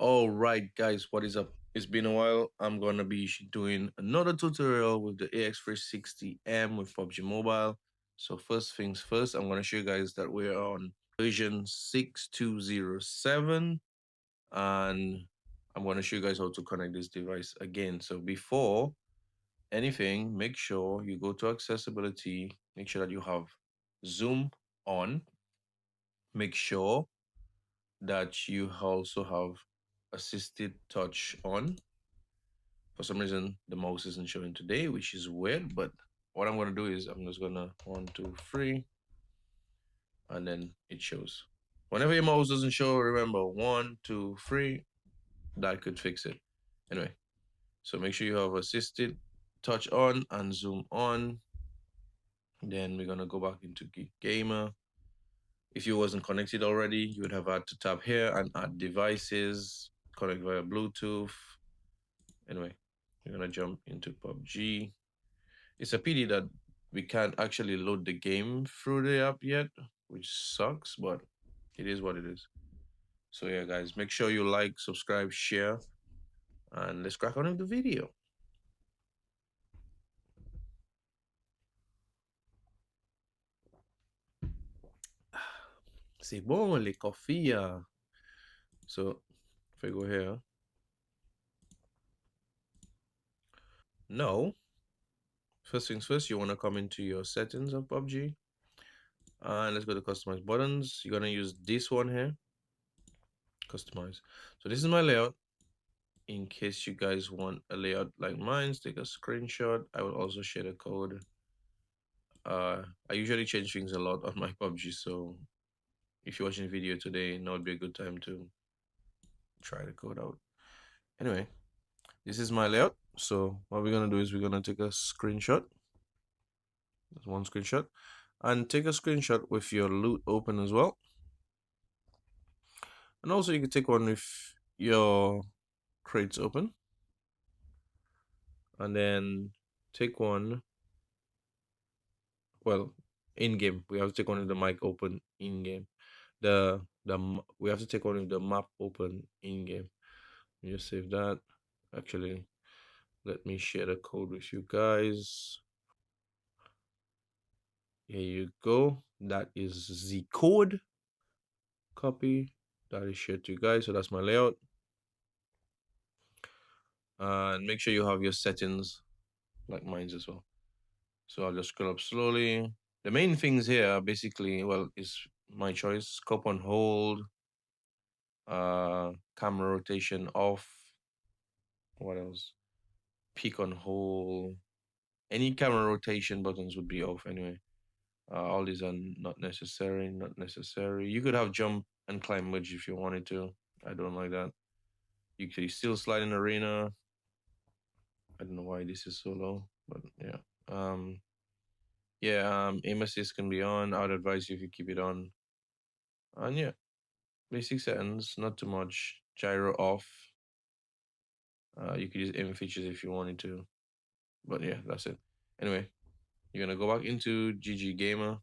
All right, guys, what is up? It's been a while. I'm gonna be doing another tutorial with the AX360M with PUBG Mobile. So first things first, I'm gonna show you guys that we're on version 6207, and I'm gonna show you guys how to connect this device again. So before anything, make sure you go to accessibility, make sure that you have zoom on, make sure that you also have assisted touch on. For some reason, the mouse isn't showing today, which is weird, but what I'm gonna do is I'm just gonna 1, 2, 3, and then it shows. Whenever your mouse doesn't show, remember 1, 2, 3, that could fix it. Anyway, so make sure you have assisted touch on and zoom on. Then we're gonna go back into Geek Gamer. If you wasn't connected already, you would have had to tap here and add devices, connect via Bluetooth. Anyway, we're gonna jump into PUBG. It's a pity that we can't actually load the game through the app yet, which sucks, but it is what it is. So yeah, guys, make sure you like, subscribe, share, and let's crack on with the video. C'est bon, les coffee. So if I go here, no. First things first, you want to come into your settings of PUBG. And let's go to customize buttons. You're going to use this one here, customize. So this is my layout. In case you guys want a layout like mine, take a screenshot. I will also share the code. I usually change things a lot on my PUBG, so if you're watching the video today, now would be a good time to try the code out. Anyway, this is my layout. So what we're gonna do is we're gonna take a screenshot. That's one screenshot. And take a screenshot with your loot open as well. And also you can take one with your crates open. And then take one, well, in game. We have to take one with the mic open in game. We have to take one with the map open in game. Just save that. Actually, let me share the code with you guys. Here you go. That is the code. Copy. That is shared to you guys. So that's my layout. And make sure you have your settings like mine as well. So I'll just scroll up slowly. The main things here are basically, well, is my choice. Scope on hold. Camera rotation off. What else? Peak on hold. Any camera rotation buttons would be off anyway. All these are not necessary, not necessary. You could have jump and climb wedge if you wanted to. I don't like that. You could still slide in arena. I don't know why this is so low, but yeah. Aim assist can be on. I would advise you if you keep it on. And yeah, basic settings, not too much. Gyro off. You could use aim features if you wanted to. But yeah, that's it. Anyway, you're gonna go back into GG Gamer.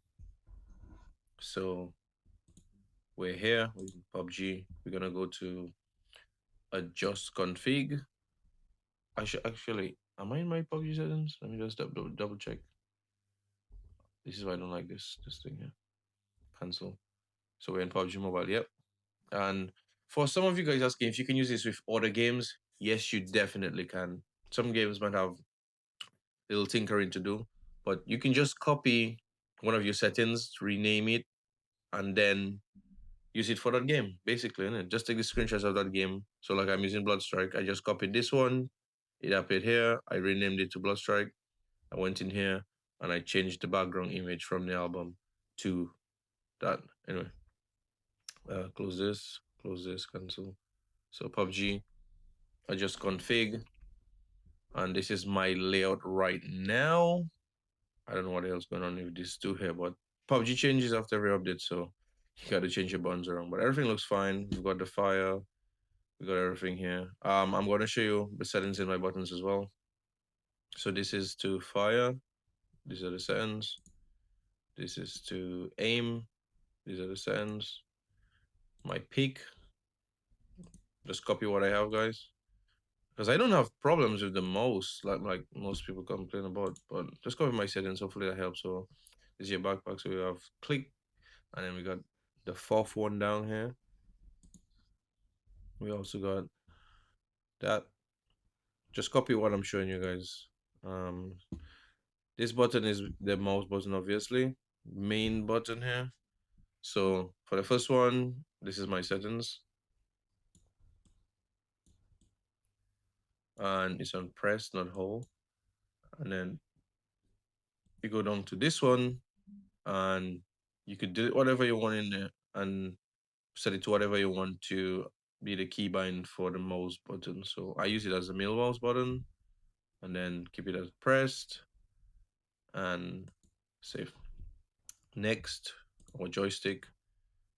So we're here with PUBG. We're gonna go to adjust config. I should actually, am I in my PUBG settings? Let me just double check. This is why I don't like this thing here. Cancel. So we're in PUBG Mobile, yep. And for some of you guys asking if you can use this with other games, yes, you definitely can. Some games might have little tinkering to do, but you can just copy one of your settings, rename it, and then use it for that game, basically. Innit? Just take the screenshots of that game. So like I'm using Bloodstrike, I just copied this one, it appeared here, I renamed it to Bloodstrike, I went in here, and I changed the background image from the album to that. Anyway, close this, cancel. So PUBG, adjust config, and this is my layout right now. I don't know what else going on with these two here, but PUBG changes after every update, so you got to change your buttons around. But everything looks fine. We've got the fire, we got everything here. I'm going to show you the settings in my buttons as well. So this is to fire. These are the settings. This is to aim. These are the settings. My peak. Just copy what I have, guys. Because I don't have problems with the mouse like most people complain about. But just copy my settings. Hopefully that helps. So this is your backpack. So we have click, and then we got the fourth one down here. We also got that. Just copy what I'm showing you guys. Um, this button is the mouse button, obviously. Main button here. So for the first one, this is my settings. And it's on press, not hold. And then you go down to this one, and you could do whatever you want in there and set it to whatever you want to be the keybind for the mouse button. So I use it as a middle mouse button, and then keep it as pressed and save. Next, or joystick.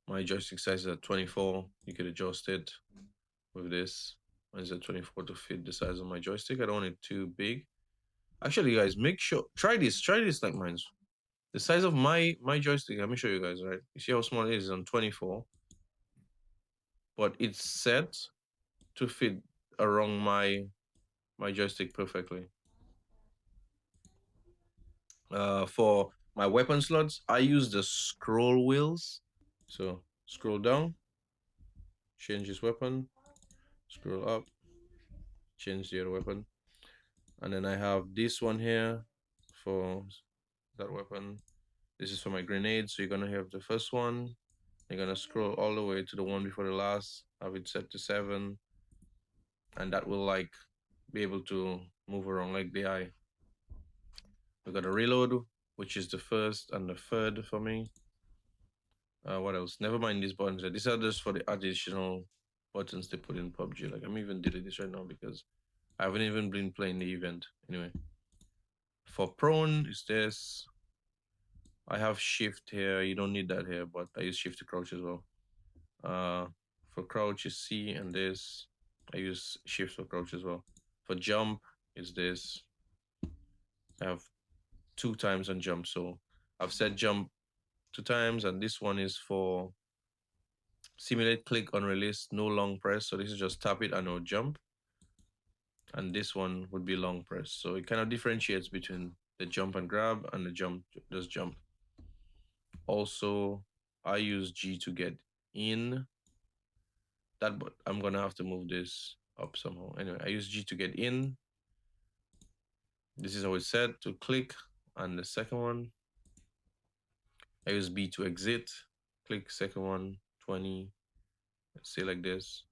My joystick size is at 24. You could adjust it with this. Mine's at 24 to fit the size of my joystick. I don't want it too big. Actually, guys, make sure try this. Try this like mine's. The size of my joystick. Let me show you guys. Right, you see how small it is? It's on 24, but it's set to fit around my joystick perfectly. For my weapon slots, I use the scroll wheels. So scroll down, change this weapon. Scroll up, change the other weapon. And then I have this one here for that weapon. This is for my grenade. So you're gonna have the first one. You're gonna scroll all the way to the one before the last. Have it set to 7, and that will like be able to move around like the eye. We got a reload, which is the first and the third for me. What else? Never mind these buttons. These are just for the additional buttons they put in PUBG. Like I'm even deleting this right now because I haven't even been playing the event. Anyway, for prone is this. I have shift here. You don't need that here, but I use shift to crouch as well. For crouch is C, and this. I use shift for crouch as well. For jump is this. I have 2 times on jump, so I've set jump 2 times, and this one is for simulate click on release, no long press. So this is just tap it and no jump. And this one would be long press. So it kind of differentiates between the jump and grab and the jump, just jump. Also, I use G to get in. That, but I'm gonna have to move this up somehow. Anyway, I use G to get in. This is how it's set to click. And the second one, I use B to exit. Click second one, 20. Let's say like this.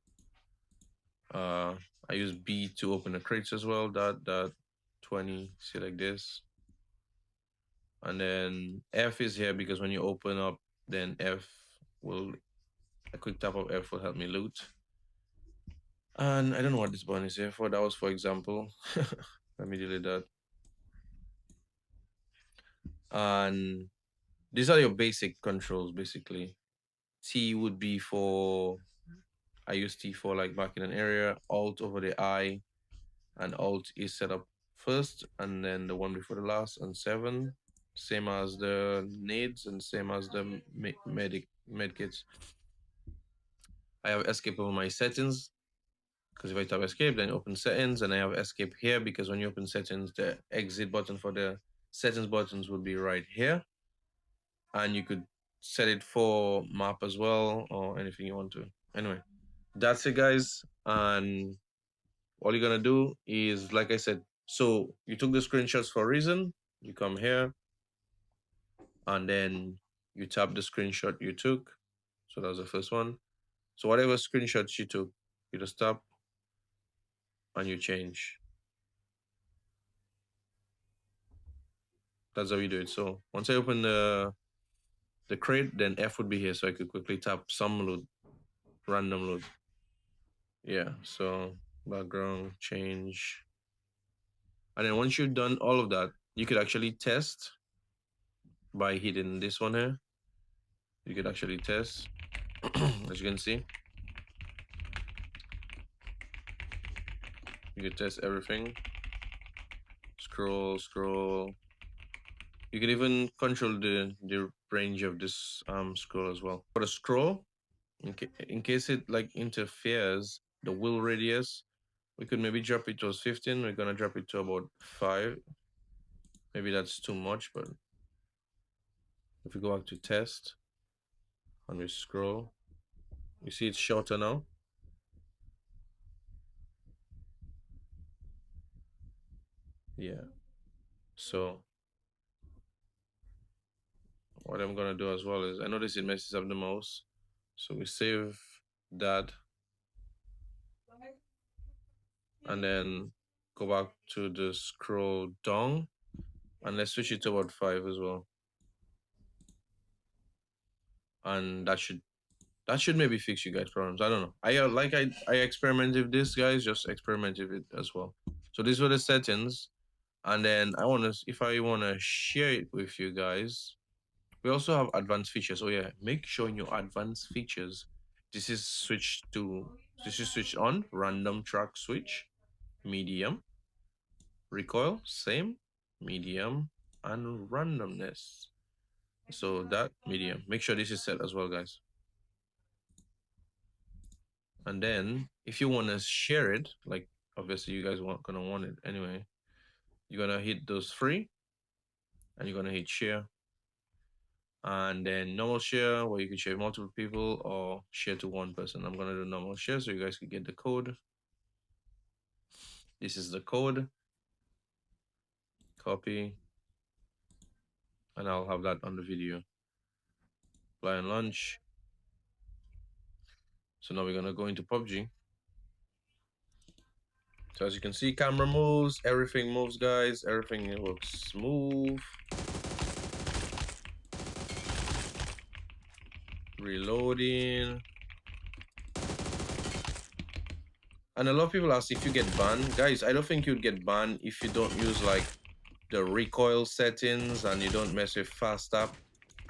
I use B to open the crates as well. That 20. See like this. And then F is here because when you open up, then F will, a quick tap of F will help me loot. And I don't know what this button is here for. That was for example. Let me delete that. And these are your basic controls, basically. T would be for, I use T for like back in an area. Alt over the I, and Alt is set up first, and then the one before the last, and 7. Same as the nades and same as the medkits. I have escape over my settings, because if I tap escape, then open settings, and I have escape here because when you open settings, the exit button for the settings buttons would be right here. And you could set it for map as well or anything you want to. Anyway, that's it, guys. And all you're gonna do is, like I said, so you took the screenshots for a reason. You come here and then you tap the screenshot you took. So that was the first one. So whatever screenshots you took, you just tap and you change. That's how you do it. So once I open the crate, then F would be here, so I could quickly tap some loot, random loot. Yeah, so background change. And then once you've done all of that, you could actually test by hitting this one here. You could actually test, as you can see. You could test everything. Scroll, scroll. You can even control the range of this scroll as well. For the scroll, in case it like interferes, the wheel radius. We could maybe drop it to 15. We're gonna drop it to about 5. Maybe that's too much, but if we go back to test and we scroll, you see it's shorter now. Yeah. So what I'm gonna do as well is, I notice it messes up the mouse. So we save that and then go back to the scroll down and let's switch it to about 5 as well. And that should maybe fix you guys' problems. I don't know. I experimented with this, guys. Just experimented with it as well. So these were the settings, and then if I wanna share it with you guys, we also have advanced features. Oh yeah, make sure in your advanced features, this is switched on. Random track switch, medium, recoil, same, medium, and randomness. So that medium. Make sure this is set as well, guys. And then if you want to share it, like obviously you guys gonna want it anyway, you're gonna hit those three and you're gonna hit share. And then normal share, where you can share multiple people or share to one person. I'm gonna do normal share so you guys can get the code. This is the code. Copy. And I'll have that on the video. Fly and launch. So now we're gonna go into PUBG. So as you can see, camera moves, everything moves, guys. Everything looks smooth. Reloading. And a lot of people ask if you get banned. Guys, I don't think you'd get banned if you don't use like the recoil settings and you don't mess with fast tap.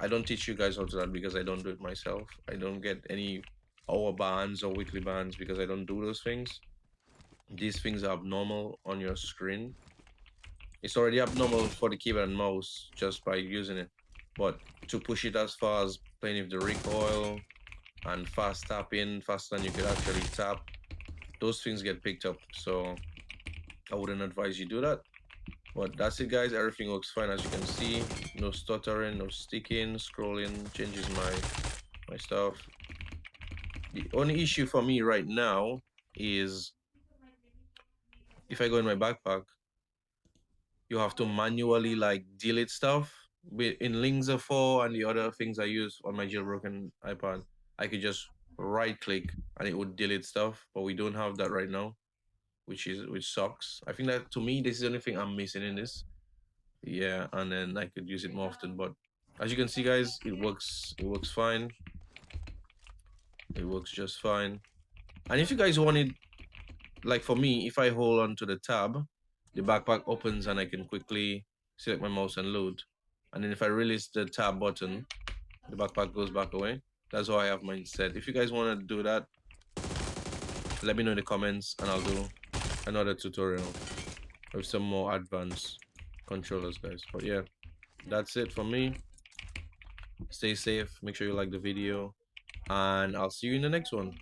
I don't teach you guys how to do that because I don't do it myself. I don't get any hour bans or weekly bans because I don't do those things. These things are abnormal on your screen. It's already abnormal for the keyboard and mouse just by using it. But to push it as far as playing with the recoil and fast tapping, faster than you could actually tap, those things get picked up. So I wouldn't advise you do that. But that's it, guys. Everything looks fine, as you can see. No stuttering, no sticking, scrolling changes my stuff. The only issue for me right now is if I go in my backpack, you have to manually like delete stuff. In Links of 4 and the other things I use on my jailbroken iPad, I could just right click and it would delete stuff, but we don't have that right now, which sucks. I think that to me this is the only thing I'm missing in this. Yeah, and then I could use it more often, but as you can see, guys, it works fine. It works just fine. And if you guys want it, like for me, if I hold on to the tab, the backpack opens and I can quickly select my mouse and load. And then if I release the tab button, the backpack goes back away. That's how I have mine set. If you guys want to do that, let me know in the comments and I'll do another tutorial with some more advanced controllers, guys. But yeah, that's it for me. Stay safe, make sure you like the video, and I'll see you in the next one.